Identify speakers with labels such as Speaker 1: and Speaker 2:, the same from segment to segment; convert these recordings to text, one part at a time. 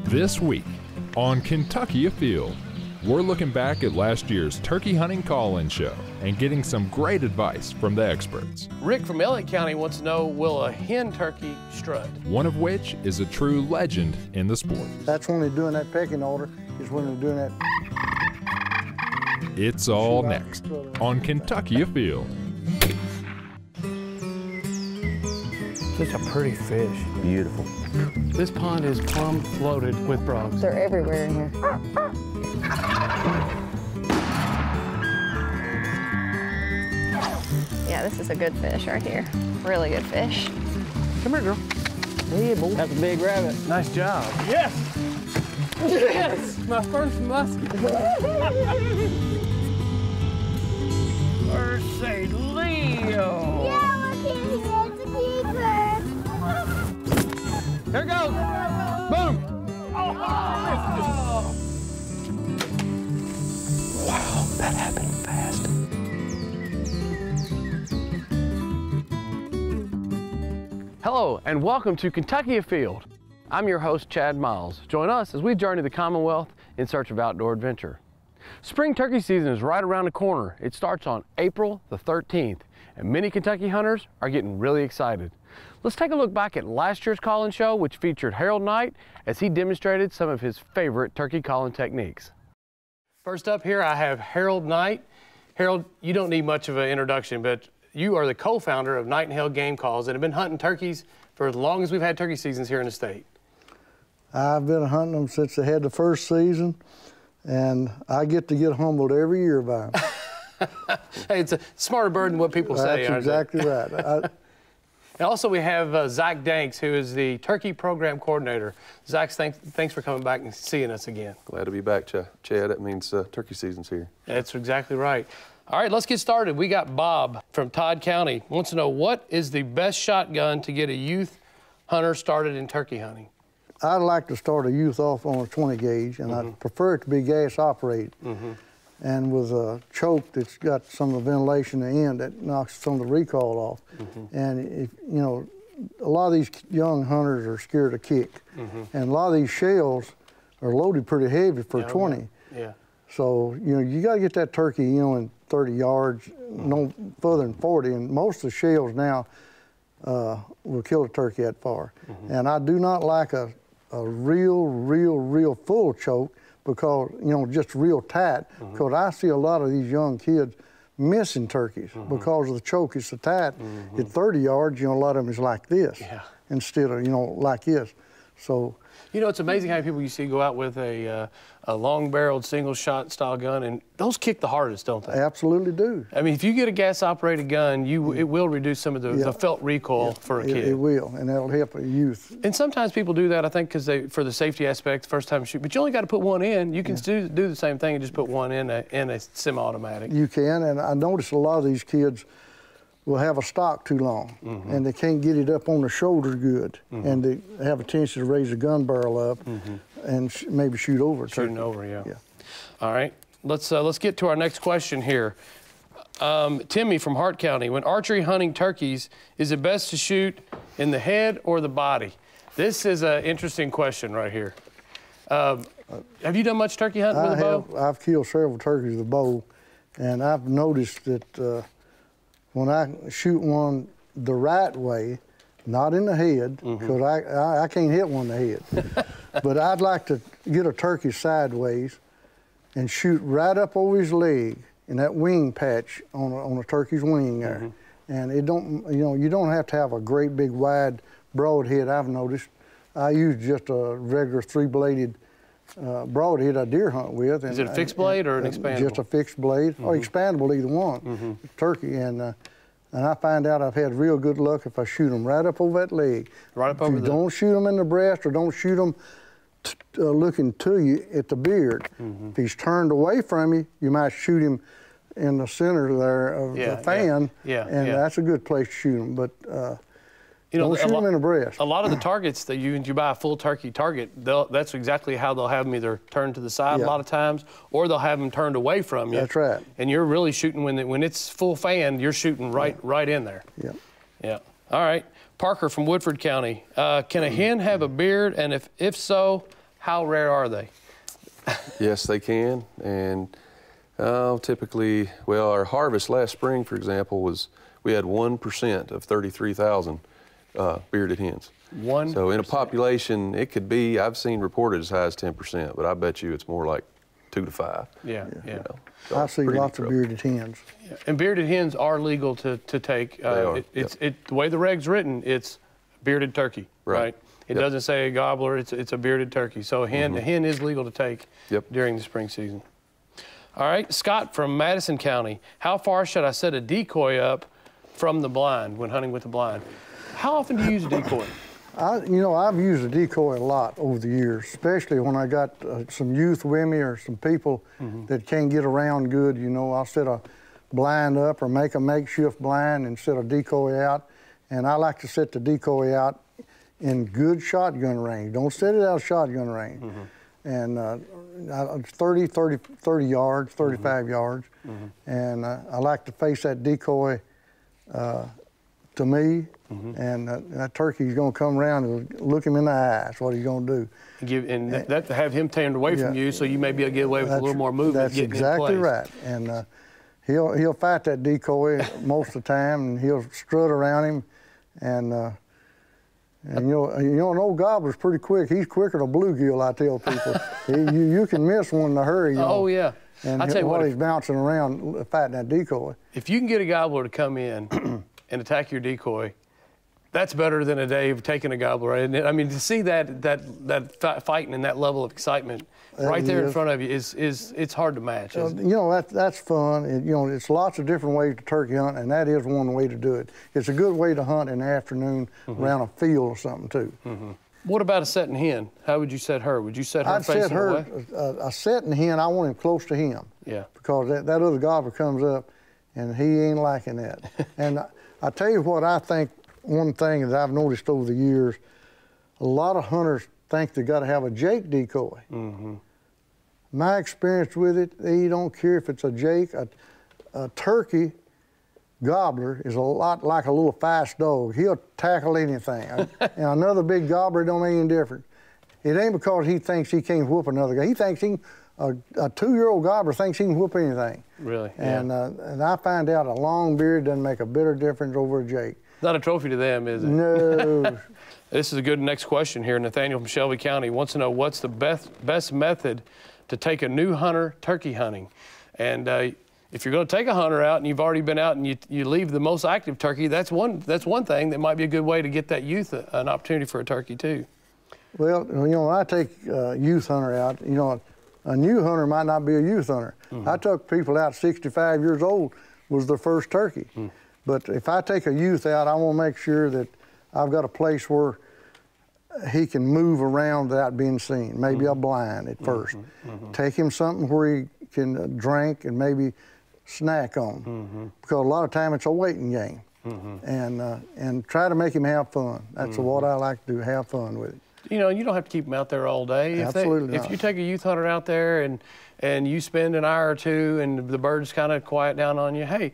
Speaker 1: This week on Kentucky Afield, we're looking back at last year's turkey hunting call-in show and getting some great advice from the experts.
Speaker 2: Rick from Elliott County wants to know, will a hen turkey strut? One
Speaker 1: of which is a true legend in the sport.
Speaker 3: That's when they're doing that pecking order, is when they're doing that.
Speaker 1: It's all next on Kentucky Afield.
Speaker 2: Such a pretty fish.
Speaker 4: Beautiful.
Speaker 2: This pond is plumb loaded with frogs.
Speaker 5: They're everywhere in here. Yeah, this is a good fish right here. Really good fish.
Speaker 2: Come here, girl.
Speaker 4: Yeah, boy. That's a big rabbit.
Speaker 2: Nice job. Yes! Yes! My first musket. Mercy Leo!
Speaker 6: Yeah, look at it. It's a keeper.
Speaker 2: There it goes. Boom. Oh.
Speaker 4: Wow, that happened fast.
Speaker 2: Hello, and welcome to Kentucky Afield. I'm your host, Chad Miles. Join us as we journey the Commonwealth in search of outdoor adventure. Spring turkey season is right around the corner. It starts on April the 13th, and many Kentucky hunters are getting really excited. Let's take a look back at last year's call-in show, which featured Harold Knight as he demonstrated some of his favorite turkey calling techniques. First up here, I have Harold Knight. Harold, you don't need much of an introduction, but you are the co-founder of Knight and Hale Game Calls and have been hunting turkeys for as long as we've had turkey seasons here in the state.
Speaker 3: I've been hunting them since they had the first season, and I get to get humbled every year by them.
Speaker 2: Hey, it's a smarter bird than what people say.
Speaker 3: That's exactly right.
Speaker 2: And also we have Zach Danks, who is the turkey program coordinator. Zach, thanks for coming back and seeing us again.
Speaker 7: Glad to be back, Chad. That means turkey season's here.
Speaker 2: That's exactly right. All right, let's get started. We got Bob from Todd County. Wants to know, what is the best shotgun to get a youth hunter started in turkey hunting?
Speaker 3: I'd like to start a youth off on a 20 gauge, and I'd prefer it to be gas operated. And with a choke that's got some of the ventilation in the end that knocks some of the recoil off. And if, you know, a lot of these young hunters are scared to kick. And a lot of these shells are loaded pretty heavy for 20.
Speaker 2: Yeah.
Speaker 3: So, you know, you got to get that turkey, you know, in 30 yards, no further than 40. And most of the shells now will kill a turkey that far. And I do not like a real full choke, because, you know, just real tight, because I see a lot of these young kids missing turkeys because of the choke is so tight. At 30 yards, you know, a lot of them is like this instead of, you know, like this. So,
Speaker 2: you know, it's amazing how many people you see go out with a long-barreled single-shot style gun, and those kick the hardest, don't they?
Speaker 3: Absolutely do.
Speaker 2: I mean, if you get a gas-operated gun, it will reduce some of the felt recoil for a kid.
Speaker 3: It will, and that'll help a youth.
Speaker 2: And sometimes people do that, I think, because for the safety aspect, first time shoot. But you only got to put one in. You can do the same thing and just put one in a semi-automatic.
Speaker 3: You can, and I notice a lot of these kids will have a stock too long, and they can't get it up on the shoulder good, and they have a tendency to raise the gun barrel up and maybe shoot over.
Speaker 2: Shooting over, yeah. All right, let's get to our next question here. Timmy from Hart County, when archery hunting turkeys, is it best to shoot in the head or the body? This is an interesting question right here. Have you done much turkey hunting with a bow?
Speaker 3: I've killed several turkeys with a bow, and I've noticed that when I shoot one the right way, not in the head, because I can't hit one in the head, but I'd like to get a turkey sideways and shoot right up over his leg in that wing patch on a turkey's wing there. And it don't, you know, you don't have to have a great big wide broad head, I've noticed. I use just a regular 3-bladed broadhead I deer hunt with.
Speaker 2: Is it a fixed blade or an expandable?
Speaker 3: Just a fixed blade, or expandable, either one, turkey. And I find out I've had real good luck if I shoot them right up over that leg.
Speaker 2: Right up over
Speaker 3: don't shoot them in the breast, or don't shoot them looking to you at the beard. If he's turned away from you, you might shoot him in the center there of the fan, and that's a good place to shoot them. But you know, don't shoot them in the breast.
Speaker 2: A lot of the targets that you buy a full turkey target, that's exactly how they'll have them either turned to the side a lot of times, or they'll have them turned away from you.
Speaker 3: That's right.
Speaker 2: And you're really shooting when it's full fan. You're shooting right in there. Yeah. All right. Parker from Woodford County. Can a hen have a beard? And if so, How rare are they?
Speaker 7: Yes, they can. And typically, well, our harvest last spring, for example, we had 1% of 33,000 bearded hens.
Speaker 2: 1%.
Speaker 7: So in a population, it could be, I've seen reported as high as 10%, but I bet you it's more like 2 to 5.
Speaker 2: Yeah.
Speaker 7: You know, so
Speaker 3: I see
Speaker 7: pretty
Speaker 3: lots of
Speaker 7: neutral.
Speaker 3: bearded hens.
Speaker 2: Yeah. And bearded hens are legal to take.
Speaker 7: They are,
Speaker 2: The way the reg's written, it's bearded turkey, right? It
Speaker 7: Yep.
Speaker 2: doesn't say a gobbler, it's a bearded turkey. So a hen is legal to take during the spring season. All right, Scott from Madison County. How far should I set a decoy up from the blind when hunting with the blind? How often do you use a decoy?
Speaker 3: I've used a decoy a lot over the years, especially when I got some youth with me or some people that can't get around good. I'll set a blind up or make a makeshift blind and set a decoy out. And I like to set the decoy out in good shotgun range. Don't set it out of shotgun range. And 30 yards, 35 yards. And I like to face that decoy to me, and that turkey's going to come around and look him in the eyes, what he's going to do.
Speaker 2: Have him turned away from you, so you may be able to get away with a little more movement.
Speaker 3: That's exactly right. And he'll fight that decoy most of the time, and he'll strut around him, and an old gobbler's pretty quick. He's quicker than a bluegill, I tell people. You can miss one in a hurry.
Speaker 2: Oh, yeah.
Speaker 3: And
Speaker 2: I tell you
Speaker 3: while
Speaker 2: what,
Speaker 3: he's bouncing around fighting that decoy.
Speaker 2: If you can get a gobbler to come in and attack your decoy, that's better than a day of taking a gobbler, isn't it? I mean, to see that fighting and that level of excitement right there in front of you it's hard to match.
Speaker 3: That's fun. It's lots of different ways to turkey hunt, and that is one way to do it. It's a good way to hunt in the afternoon around a field or something too.
Speaker 2: What about a setting hen? How would you set her? Would you set her facing away?
Speaker 3: A setting hen, I want him close to him.
Speaker 2: Yeah.
Speaker 3: Because that other gobbler comes up, and he ain't liking that. And I tell you what, I think one thing that I've noticed over the years, a lot of hunters think they got to have a Jake decoy. My experience with it, they don't care if it's a Jake. A turkey gobbler is a lot like a little fast dog. He'll tackle anything. And another big gobbler don't make any difference. It ain't because he thinks he can't whoop another guy. He thinks a 2-year-old gobbler thinks he can whoop anything.
Speaker 2: Really?
Speaker 3: And I find out a long beard doesn't make a bit of difference over a Jake.
Speaker 2: Not a trophy to them, is it?
Speaker 3: No.
Speaker 2: This is a good next question here. Nathaniel from Shelby County wants to know what's the best method to take a new hunter turkey hunting. And if you're going to take a hunter out and you've already been out and you leave the most active turkey, that's one thing that might be a good way to get that youth an opportunity for a turkey too.
Speaker 3: Well, when I take a youth hunter out, a new hunter might not be a youth hunter. I took people out 65 years old was their first turkey. But if I take a youth out, I want to make sure that I've got a place where he can move around without being seen, maybe a blind at first. Take him something where he can drink and maybe snack on, because a lot of time it's a waiting game. And try to make him have fun. That's what I like to do, have fun with it.
Speaker 2: You don't have to keep them out there all day.
Speaker 3: Absolutely
Speaker 2: If you take a youth hunter out there and you spend an hour or two and the birds kind of quiet down on you, hey,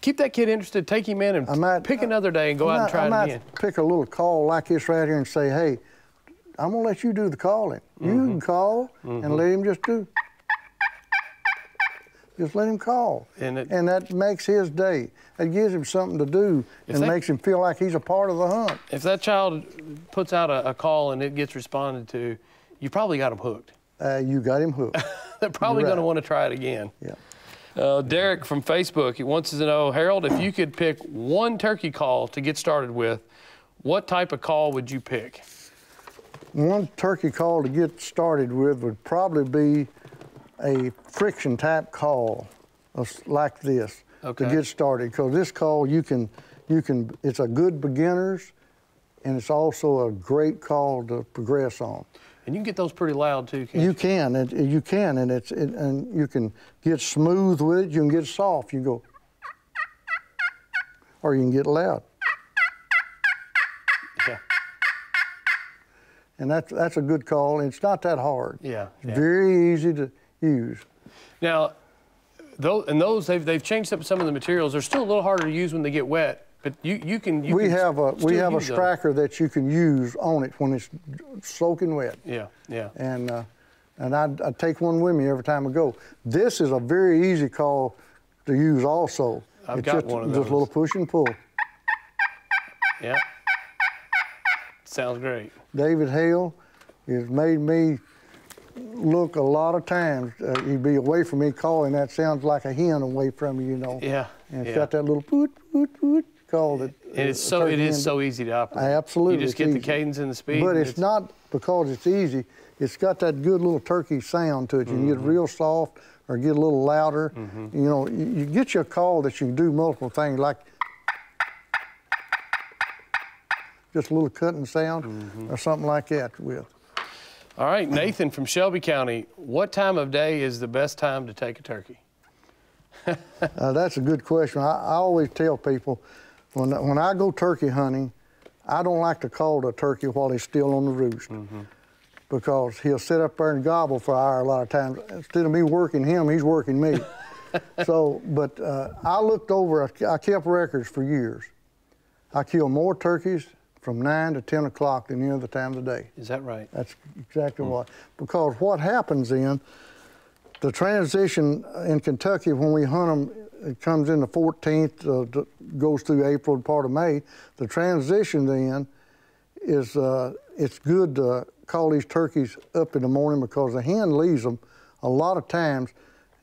Speaker 2: keep that kid interested, take him in and pick another day and go out and try it again.
Speaker 3: I might pick a little call like this right here and say, hey, I'm gonna let you do the calling. You can call and let him just let him call. And that makes his day. That gives him something to do and makes him feel like he's a part of the hunt.
Speaker 2: If that child puts out a call and it gets responded to, you probably got him hooked.
Speaker 3: You got him hooked.
Speaker 2: They're probably going to want to try it again.
Speaker 3: Yeah.
Speaker 2: Derek from Facebook, he wants to know, Harold, if you could pick one turkey call to get started with, what type of call would you pick?
Speaker 3: One turkey call to get started with would probably be a friction type call like this to get started, because this call it's a good beginners, and it's also a great call to progress on.
Speaker 2: And you can get those pretty loud too, can't you?
Speaker 3: You can, and you can get smooth with it. You can get soft. You go, or you can get loud.
Speaker 2: Yeah.
Speaker 3: And that's a good call, and it's not that hard.
Speaker 2: Yeah.
Speaker 3: It's very easy to use.
Speaker 2: Now, they've changed up some of the materials. They're still a little harder to use when they get wet. But you can.
Speaker 3: We have a
Speaker 2: striker
Speaker 3: striker that you can use on it when it's soaking wet.
Speaker 2: Yeah, yeah.
Speaker 3: And I take one with me every time I go. This is a very easy call to use also.
Speaker 2: I've got one of those.
Speaker 3: Just a little push and pull.
Speaker 2: Yeah. Sounds great.
Speaker 3: David Hale has made me look a lot of times. He'd be away from me calling. That sounds like a hen away from you, you know.
Speaker 2: Yeah.
Speaker 3: And it's got that little poot, poot, poot call that.
Speaker 2: And it is so easy to operate.
Speaker 3: Absolutely.
Speaker 2: You just get the cadence and the speed.
Speaker 3: But it's not because it's easy. It's got that good little turkey sound to it. You can get real soft or get a little louder. You know, you get you a call that you can do multiple things, like just a little cutting sound or something like that with.
Speaker 2: All right, Nathan from Shelby County, what time of day is the best time to take a turkey?
Speaker 3: That's a good question. I always tell people, when I go turkey hunting, I don't like to call the turkey while he's still on the roost. Because he'll sit up there and gobble for an hour a lot of times. Instead of me working him, he's working me. But I looked over, I kept records for years. I killed more turkeys from 9 to 10 o'clock than any other time of the day.
Speaker 2: Is that right?
Speaker 3: That's exactly what. Because what happens then, the transition in Kentucky when we hunt them, it comes in the 14th, goes through April and part of May. The transition then is, it's good to call these turkeys up in the morning because the hen leaves them a lot of times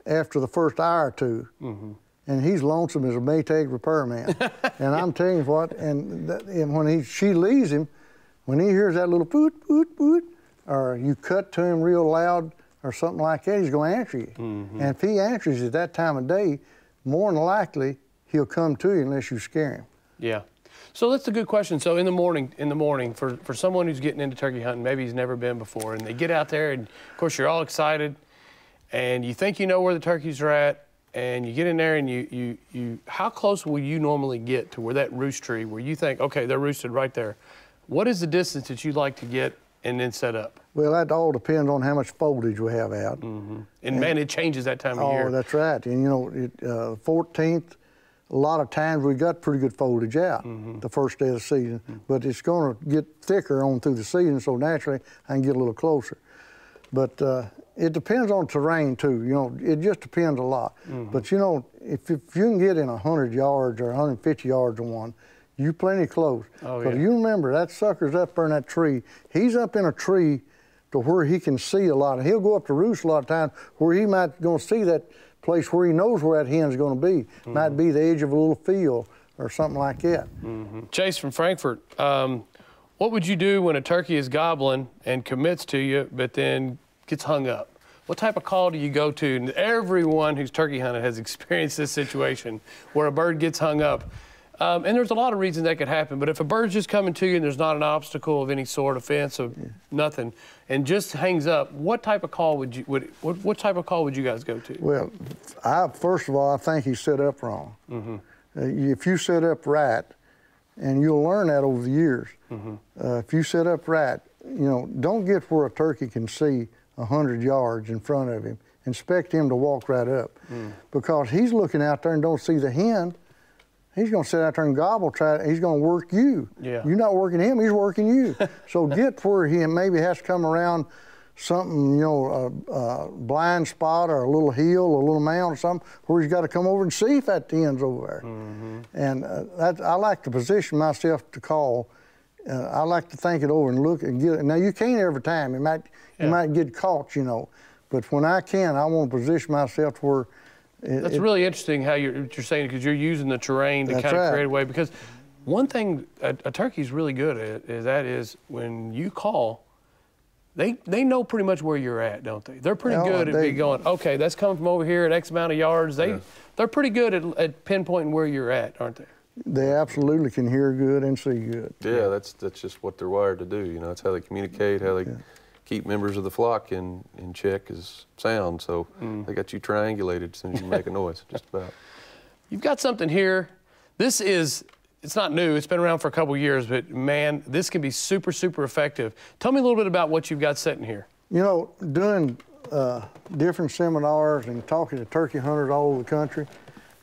Speaker 3: after the first hour or two. And he's lonesome as a Maytag repairman. And I'm telling you what, and when she leaves him, when he hears that little poot, poot, poot, or you cut to him real loud or something like that, he's going to answer you. And if he answers you at that time of day, more than likely, he'll come to you unless you scare him.
Speaker 2: Yeah. So that's a good question. So in the morning, for someone who's getting into turkey hunting, maybe he's never been before, and they get out there, and of course you're all excited, and you think you know where the turkeys are at, and you get in there, and you how close will you normally get to where that roost tree, where you think, okay, they're roosted right there? What is the distance that you'd like to get and then set up?
Speaker 3: Well, that all depends on how much foliage we have out.
Speaker 2: And man, it changes that time of year.
Speaker 3: Oh, that's right. And you know, 14th, a lot of times we got pretty good foliage out the first day of the season, but it's going to get thicker on through the season, so naturally I can get a little closer. But it depends on terrain too. You know, it just depends a lot. But you know, if you can get in 100 yards or 150 yards of one, you're plenty close.
Speaker 2: Oh,
Speaker 3: Because
Speaker 2: yeah.
Speaker 3: you remember that sucker's up there in that tree. He's up in a tree to where he can see a lot. He'll go up to roost a lot of times where he might going to see that place where he knows where that hen's going to be. Might be the edge of a little field or something like that.
Speaker 2: Chase from Frankfurt, what would you do when a turkey is gobbling and commits to you, but then gets hung up? What type of call do you go to? And everyone who's turkey hunted has experienced this situation where a bird gets hung up. And there's a lot of reasons that could happen, but if a bird's just coming to you and there's not an obstacle of any sort, a fence of nothing, and just hangs up, what type of call would you what type of call would you guys go to?
Speaker 3: Well, first of all, I think he's set up wrong. If you set up right, and you'll learn that over the years, if you set up right, you know, don't get where a turkey can see 100 yards in front of him. Expect him to walk right up, because he's looking out there and don't see the hen. He's going to sit out there and gobble, he's going to work you.
Speaker 2: Yeah.
Speaker 3: You're not working him, he's working you. So get where he maybe has to come around something, you know, a blind spot or a little hill or a little mound or something, where he's got to come over and see if that hen's over there. And I like to position myself to call. I like to think it over and look and get it. Now, you can't every time. You might get caught, you know. But when I can, I want to position myself to where
Speaker 2: That's really interesting how you're saying, because you're using the terrain to kind of create a way. Because one thing a turkey's really good at is when you call, they know pretty much where you're at, don't they? They're pretty good at going, okay, that's coming from over here at X amount of yards. They're pretty good at pinpointing where you're at, aren't they?
Speaker 3: They absolutely can hear good and see good.
Speaker 7: Yeah, that's just what they're wired to do. You know, that's how they communicate, how they keep members of the flock in check is sound. So they got you triangulated as soon as you make a noise, just about.
Speaker 2: You've got something here. It's not new. It's been around for a couple years, but man, this can be super, super effective. Tell me a little bit about what you've got sitting here.
Speaker 3: You know, doing different seminars and talking to turkey hunters all over the country,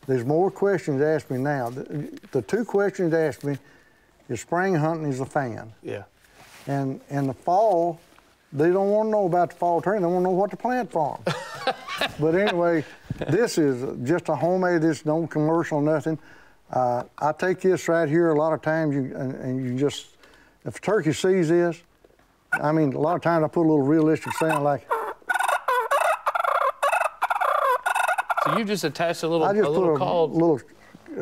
Speaker 3: there's more questions asked me now. The two questions asked me is spring hunting is a fan.
Speaker 2: Yeah.
Speaker 3: And in the fall, they don't want to know about the fall turkey. They want to know what to plant for them. But anyway, this is just a homemade. This no commercial, nothing. I take this right here. A lot of times, you just, if a turkey sees this, I mean, a lot of times I put a little realistic sound like.
Speaker 2: So you just attached a little,
Speaker 3: I just put a
Speaker 2: call.
Speaker 3: little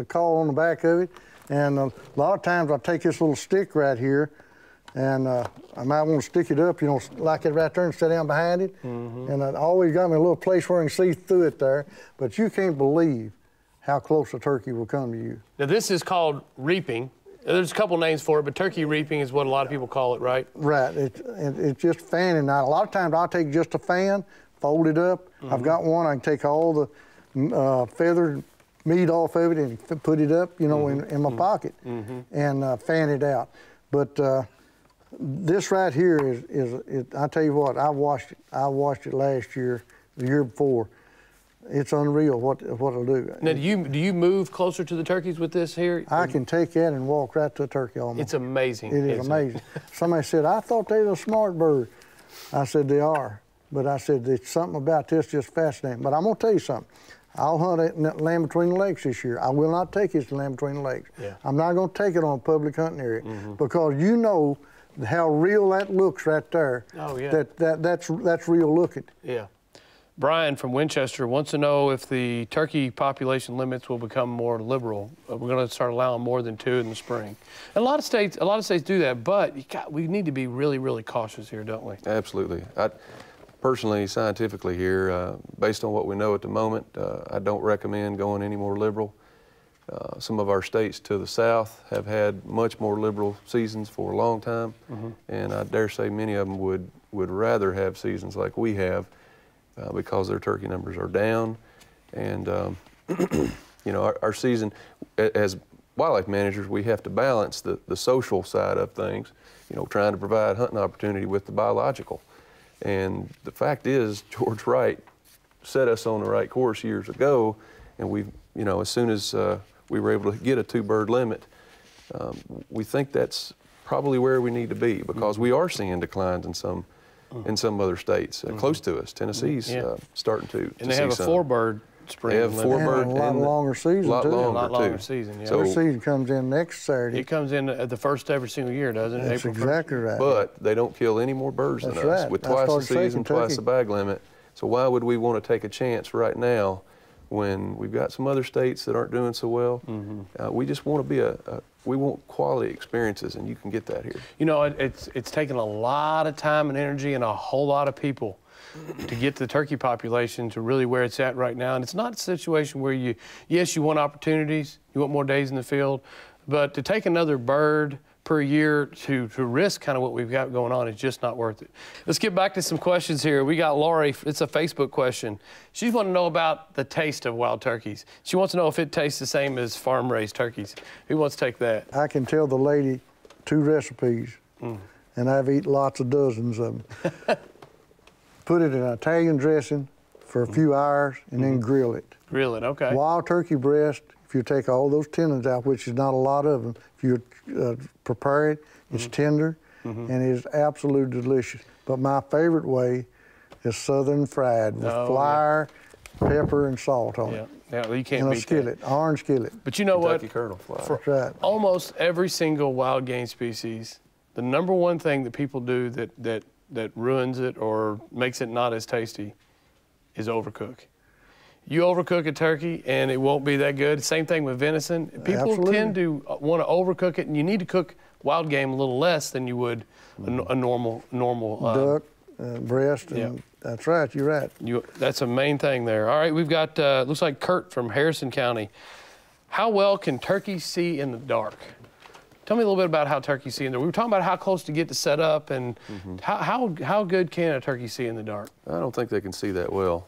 Speaker 3: call on the back of it, and a lot of times I take this little stick right here, and I might want to stick it up, you know, like it right there and sit down behind it. And I always got me a little place where I can see through it there. But you can't believe how close a turkey will come to you.
Speaker 2: Now this is called reaping. There's a couple names for it, but turkey reaping is what a lot of people call it, right?
Speaker 3: Right. It's just fanning. Now, a lot of times I'll take just a fan, fold it up. I've got one. I can take all the feathered meat off of it and put it up, you know, in my pocket and fan it out. But this right here is I tell you what, I watched it last year, the year before. It's unreal what it'll do.
Speaker 2: Now, do you move closer to the turkeys with this here?
Speaker 3: I can take that and walk right to a turkey almost.
Speaker 2: It's amazing.
Speaker 3: It is amazing. Somebody said, I thought they were a smart bird. I said, they are. But I said, there's something about this just fascinating. But I'm going to tell you something. I'll hunt it land between the legs this year. I will not take it to land between the legs.
Speaker 2: Yeah.
Speaker 3: I'm not going to take it on a public hunting area because you know how real that looks right there.
Speaker 2: Oh, yeah.
Speaker 3: That's real looking.
Speaker 2: Yeah. Brian from Winchester wants to know if the turkey population limits will become more liberal. We're going to start allowing more than 2 in the spring. And a lot of states do that, but we need to be really, really cautious here, don't we?
Speaker 7: Absolutely. Personally, scientifically here, based on what we know at the moment, I don't recommend going any more liberal. Some of our states to the south have had much more liberal seasons for a long time, and I dare say many of them would rather have seasons like we have because their turkey numbers are down. And, you know, our season, as wildlife managers, we have to balance the social side of things, you know, trying to provide hunting opportunity with the biological. And the fact is, George Wright set us on the right course years ago, and we, you know, as soon as we were able to get a 2-bird limit, we think that's probably where we need to be because we are seeing declines in some other states close to us. Tennessee's starting to
Speaker 2: And they have a 4-bird spring.
Speaker 7: They have 4-bird
Speaker 3: and a lot longer season,
Speaker 7: a lot
Speaker 3: too.
Speaker 7: longer, too.
Speaker 2: Season, yeah.
Speaker 7: So,
Speaker 3: Their season comes in next Saturday.
Speaker 2: It comes in at the first every single year, doesn't it?
Speaker 3: That's
Speaker 2: April 1st?
Speaker 3: exactly right.
Speaker 7: but they don't kill any more birds than
Speaker 3: That's
Speaker 7: us
Speaker 3: right.
Speaker 7: with
Speaker 3: I
Speaker 7: twice the
Speaker 3: started saying
Speaker 7: season,
Speaker 3: Kentucky.
Speaker 7: twice the bag limit. So why would we want to take a chance right now when we've got some other states that aren't doing so well? We just want to be we want quality experiences, and you can get that here.
Speaker 2: You know, it's taken a lot of time and energy and a whole lot of people to get the turkey population to really where it's at right now. And it's not a situation where you want opportunities, you want more days in the field, but to take another bird per year to risk kind of what we've got going on is just not worth it. Let's get back to some questions here. We got Lori, it's a Facebook question. She wants to know about the taste of wild turkeys. She wants to know if it tastes the same as farm-raised turkeys. Who wants to take that?
Speaker 3: I can tell the lady 2 recipes, and I've eaten lots of dozens of them. Put it in an Italian dressing for a few hours and then grill it.
Speaker 2: Grill it, okay.
Speaker 3: Wild turkey breast, if you take all those tendons out, which is not a lot of them, if you prepare it, it's tender and it is absolutely delicious. But my favorite way is southern fried with flour, pepper, and salt on it.
Speaker 2: Yeah, well, you can't
Speaker 3: In a
Speaker 2: beat
Speaker 3: skillet, orange skillet.
Speaker 2: But you know
Speaker 7: Kentucky
Speaker 2: what?
Speaker 7: Colonel flour.
Speaker 2: For
Speaker 3: right.
Speaker 2: almost every single wild game species, the number one thing that people do that ruins it or makes it not as tasty is overcook. You overcook a turkey and it won't be that good. Same thing with venison. People tend to want to overcook it, and you need to cook wild game a little less than you would a normal
Speaker 3: duck, breast, and that's right, you're right.
Speaker 2: That's a main thing there. All right, we've got, looks like Kurt from Harrison County. How well can turkeys see in the dark? Tell me a little bit about how turkeys see in the dark. We were talking about how close to get to set up, and how good can a turkey see in the dark?
Speaker 7: I don't think they can see that well,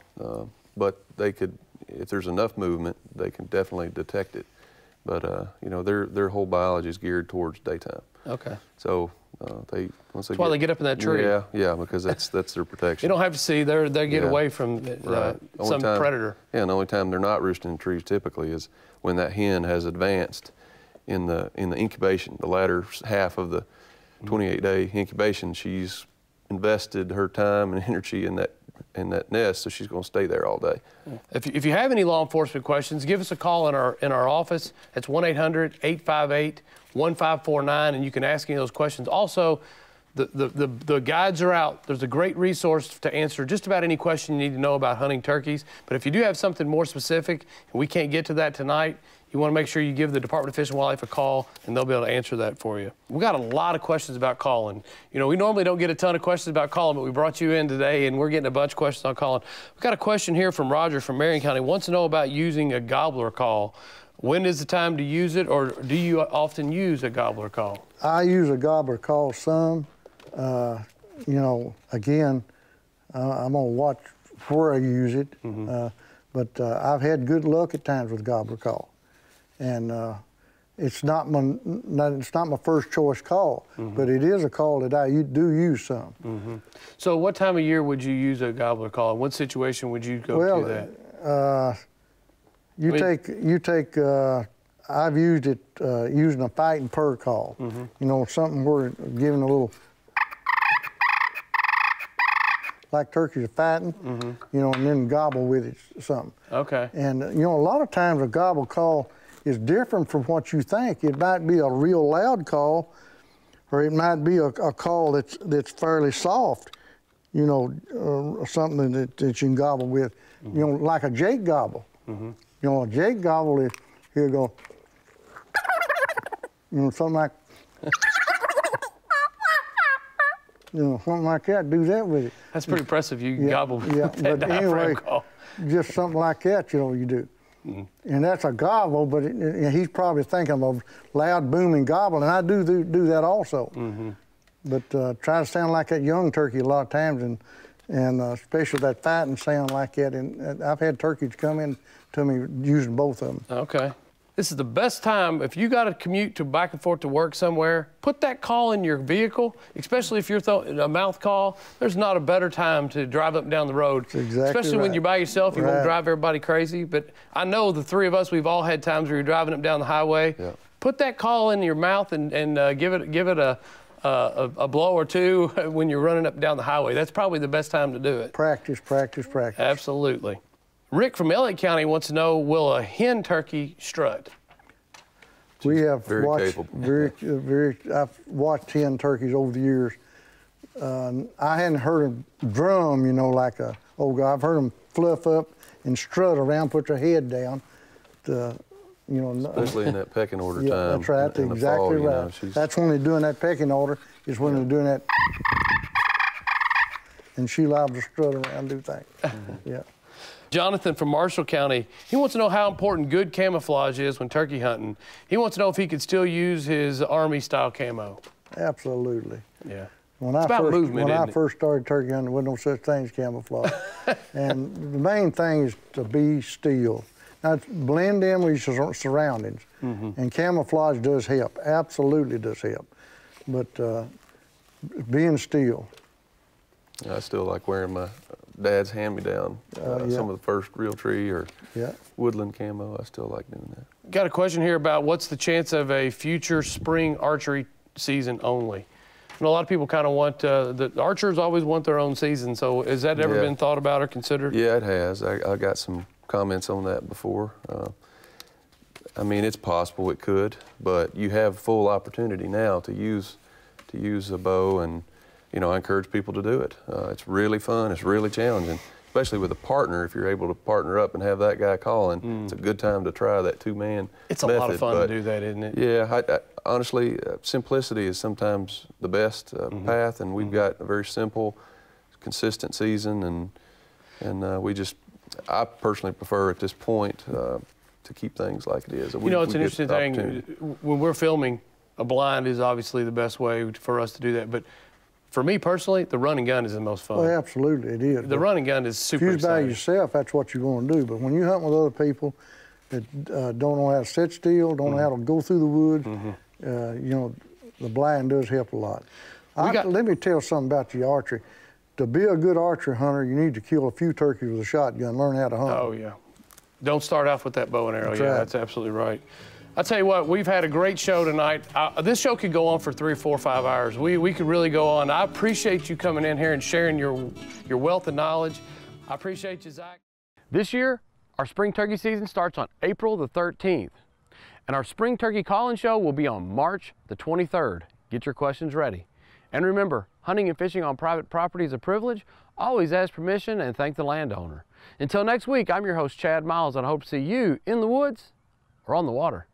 Speaker 7: but they could, if there's enough movement, they can definitely detect it. But you know, their whole biology is geared towards daytime.
Speaker 2: Okay.
Speaker 7: So Once
Speaker 2: That's why they get up in that tree.
Speaker 7: Yeah, because that's their protection.
Speaker 2: You don't have to see. They get away from some predator.
Speaker 7: Yeah, and the only time they're not roosting in trees typically is when that hen has advanced in the incubation, the latter half of the 28-day incubation. She's invested her time and energy in that nest, so she's going to stay there all day.
Speaker 2: If you have any law enforcement questions, give us a call in our office. It's 1-800-858-1549, and you can ask any of those questions. Also, the guides are out. There's a great resource to answer just about any question you need to know about hunting turkeys. But if you do have something more specific, and we can't get to that tonight, you want to make sure you give the Department of Fish and Wildlife a call, and they'll be able to answer that for you. We got a lot of questions about CallIn. You know, we normally don't get a ton of questions about CallIn, but we brought you in today, and we're getting a bunch of questions on CallIn. We've got a question here from Roger from Marion County. Wants to know about using a gobbler call. When is the time to use it, or do you often use a gobbler call?
Speaker 3: I use a gobbler call some. You know, again, I'm gonna watch where I use it, but I've had good luck at times with gobbler call, and it's not my first choice call, but it is a call that I do use some.
Speaker 2: So, what time of year would you use a gobbler call? In what situation would you go to that?
Speaker 3: I've used it using a fight and purr call. You know, something where giving a little. Like turkeys are fighting, you know, and then gobble with it something.
Speaker 2: Okay.
Speaker 3: And, you know, a lot of times a gobble call is different from what you think. It might be a real loud call, or it might be a call that's fairly soft, you know, something that you can gobble with, you know, like a jake gobble. You know, a jake gobble is, he'll go, you know, something like, you know, something like that, do that with it.
Speaker 2: That's pretty impressive. You gobble that
Speaker 3: but anyway,
Speaker 2: call.
Speaker 3: Just something like that, you know, you do. And that's a gobble, but he's probably thinking of loud, booming gobble, and I do that also. But try to sound like that young turkey a lot of times, and especially that fighting sound like that. And I've had turkeys come in to me using both of them.
Speaker 2: Okay. This is the best time, if you got to commute back and forth to work somewhere, put that call in your vehicle, especially if you're a mouth call. There's not a better time to drive up and down the road.
Speaker 3: That's exactly
Speaker 2: especially when you're by yourself, you won't drive everybody crazy. But I know the three of us, we've all had times where you're driving up down the highway. Put that call in your mouth and give it a blow or two when you're running up and down the highway. That's probably the best time to do it.
Speaker 3: Practice, practice, practice.
Speaker 2: Absolutely. Rick from Elliott County wants to know, will a hen turkey strut?
Speaker 3: We have
Speaker 7: very
Speaker 3: watched
Speaker 7: capable.
Speaker 3: I've watched hen turkeys over the years. I hadn't heard them drum, you know, like a old guy. I've heard them fluff up and strut around, put their head down. You know,
Speaker 7: especially in that pecking order time.
Speaker 3: That's right.
Speaker 7: In the
Speaker 3: Exactly
Speaker 7: fall,
Speaker 3: right.
Speaker 7: you know,
Speaker 3: that's when they're doing that pecking order. Is when they're doing that. And she loves to strut around and do things. Yeah.
Speaker 2: Jonathan from Marshall County, he wants to know how important good camouflage is when turkey hunting. He wants to know if he could still use his Army-style camo.
Speaker 3: Absolutely.
Speaker 2: Yeah.
Speaker 3: When I first started turkey hunting, there wasn't no such thing as camouflage. And the main thing is to be still. Now, blend in with your surroundings. And camouflage does help, absolutely does help. But being still.
Speaker 7: I still like wearing my dad's hand-me-down, some of the first real tree or woodland camo. I still like doing that.
Speaker 2: Got a question here about what's the chance of a future spring archery season only? You know, a lot of people kind of want, the archers always want their own season, so has that ever been thought about or considered?
Speaker 7: Yeah, it has. I got some comments on that before. I mean, it's possible it could, but you have full opportunity now to use a bow, and you know, I encourage people to do it. It's really fun. It's really challenging, especially with a partner. If you're able to partner up and have that guy calling, it's a good time to try that two-man
Speaker 2: It's a lot of fun to do that, isn't it?
Speaker 7: Yeah, honestly, simplicity is sometimes the best path, and we've got a very simple, consistent season, and I personally prefer at this point to keep things like it is.
Speaker 2: You know, it's an interesting thing. When we're filming, a blind is obviously the best way for us to do that, but for me personally, the run and gun is the most fun.
Speaker 3: Well, absolutely, it is.
Speaker 2: The run and gun is super
Speaker 3: exciting. If you're by yourself, that's what you're going to do. But when you hunt with other people that don't know how to sit still, don't know how to go through the woods, you know, the blind does help a lot. Let me tell something about the archery. To be a good archery hunter, you need to kill a few turkeys with a shotgun, learn how to hunt.
Speaker 2: Oh, yeah. Don't start off with that bow and arrow.
Speaker 3: That's
Speaker 2: yeah,
Speaker 3: right.
Speaker 2: That's absolutely right. I'll tell you what, we've had a great show tonight. This show could go on for 3, 4, 5 hours. We could really go on. I appreciate you coming in here and sharing your wealth of knowledge. I appreciate you, Zach. This year, our spring turkey season starts on April the 13th. And our spring turkey call-in show will be on March the 23rd. Get your questions ready. And remember, hunting and fishing on private property is a privilege. Always ask permission and thank the landowner. Until next week, I'm your host, Chad Miles, and I hope to see you in the woods or on the water.